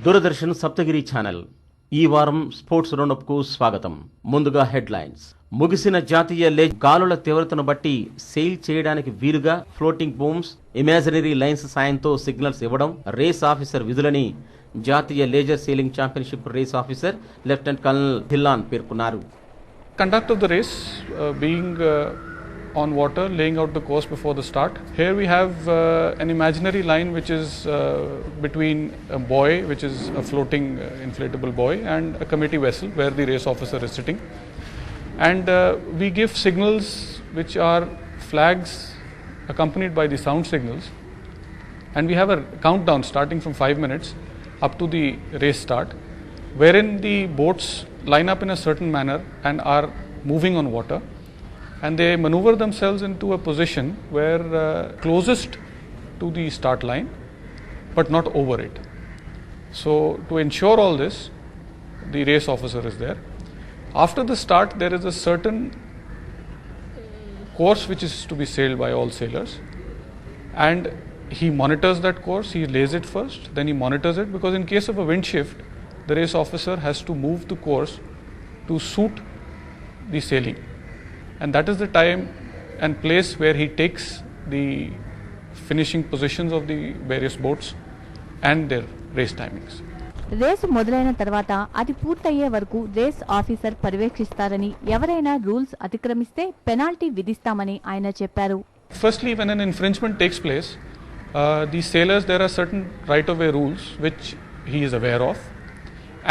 Doordarshan Saptagiri channel ఈ వారం sports రౌండప్కు స్వాగతం. ముందుగా హెడ్లైన్స్. ముగిసిన జాతీయ గాలుల తీవ్రతను బట్టి సెయిల్ చేయడానికి వీలుగా ఫ్లోటింగ్ బూమ్స్, ఇమాజినరీ లైన్స్ సాయంతో సిగ్నల్స్ ఇవ్వడం రేస్ ఆఫీసర్ విధులని జాతీయ laser sailing championship race officer lieutenant colonel Dhillon పేర్కొన్నారు. Conduct of the race being on water, laying out the course before the start. Here we have an imaginary line which is between a buoy, which is a floating inflatable buoy, and a committee vessel where the race officer is sitting. And we give signals which are flags accompanied by the sound signals. And we have a countdown starting from 5 minutes up to the race start, wherein the boats line up in a certain manner and are moving on water. And they maneuver themselves into a position where closest to the start line but not over it. So to ensure all this, the race officer is there. After the start, there is a certain course which is to be sailed by all sailors, and he monitors that course. He lays it first, then he monitors it, because in case of a wind shift, the race officer has to move the course to suit the sailing. And that is the time and place where he takes the finishing positions of the various boats and their race timings. Race మొదలైన తర్వాత అది పూర్తయ్యే వరకు race officer పర్యవేక్షిస్తారని, ఎవరైనా rules అతిక్రమిస్తే penalty విధిస్తామని ఆయన చెప్పారు. Firstly, when an infringement takes place, the sailors, there are certain right-of-way rules which he is aware of,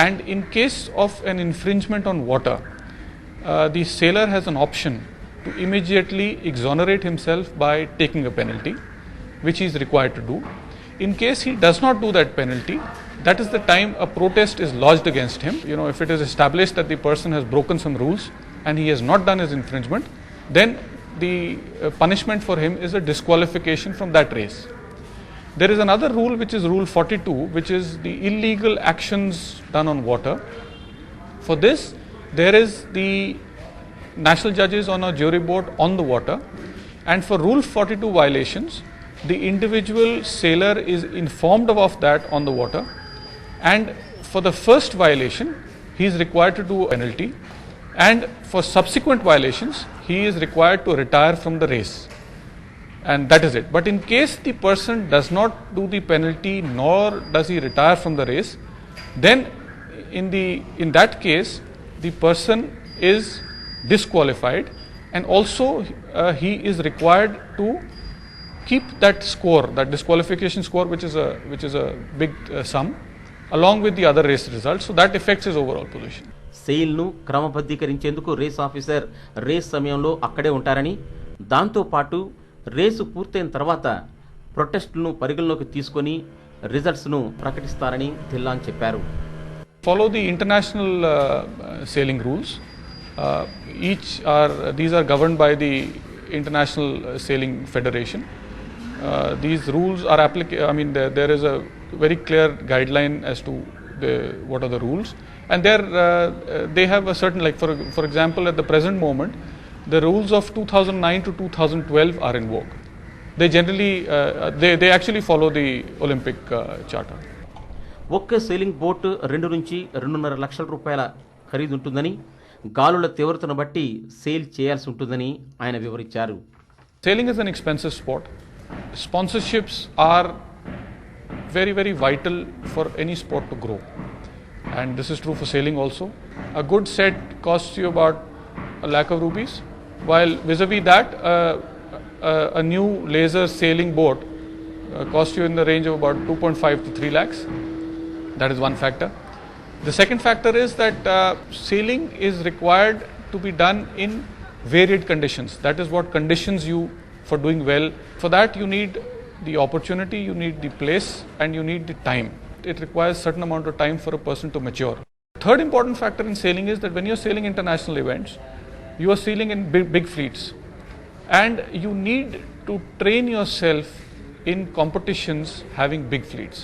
and in case of an infringement on water, the sailor has an option to immediately exonerate himself by taking a penalty, which he is required to do. In case he does not do that penalty, that is the time a protest is lodged against him. If it is established that the person has broken some rules and he has not done his infringement, then the punishment for him is a disqualification from that race. There is another rule, which is Rule 42, which is the illegal actions done on water. For this, there is the national judges on a jury board on the water, and for Rule 42 violations, the individual sailor is informed of that on the water, and for the first violation, he is required to do a penalty, and for subsequent violations, he is required to retire from the race. And that is it. But in case the person does not do the penalty nor does he retire from the race, then in that case, the person is disqualified, and also he is required to keep that score, that disqualification score, which is a big sum, along with the other race results. So that affects his overall position. SAIL ను క్రమబద్ధీకరించేందుకు race officer race సమయంలో అక్కడే ఉంటారని, దాంతో పాటు race పూర్తయిన తర్వాత ప్రొటెస్ట్లను పరిగణలోకి తీసుకొని రిజల్ట్స్ ను ప్రకటిస్తారని ధిల్లాన్ చెప్పారు. Follow the international sailing rules. These are governed by the International Sailing Federation. These rules are there is a very clear guideline as to what are the rules, and they have a certain, like for example, at the present moment, the rules of 2009 to 2012 are in vogue. They generally they actually follow the Olympic charter. ఒక్క sailing boat 2 నుంచి 2.5 లక్షల రూపాయల ఖరీదుంటుందని, గాలుల తీవ్రతను బట్టి SAIL చేయాల్సి ఉంటుందని ఆయన వివరించారు. Sailing is an expensive sport. Sponsorships are very, very vital for any sport to grow, and this is true for sailing also. A good set costs you about 1 lakh of rupees, while vis-a-vis that a new laser sailing boat costs you in the range of about 2.5 to 3 lakhs. That is one factor. The second factor is that sailing is required to be done in varied conditions. That is what conditions you for doing well. For that, you need the opportunity, you need the place, and you need the time. It requires certain amount of time for a person to mature. Third important factor in sailing is that when you're sailing international events, you are sailing in big fleets, and you need to train yourself in competitions having big fleets.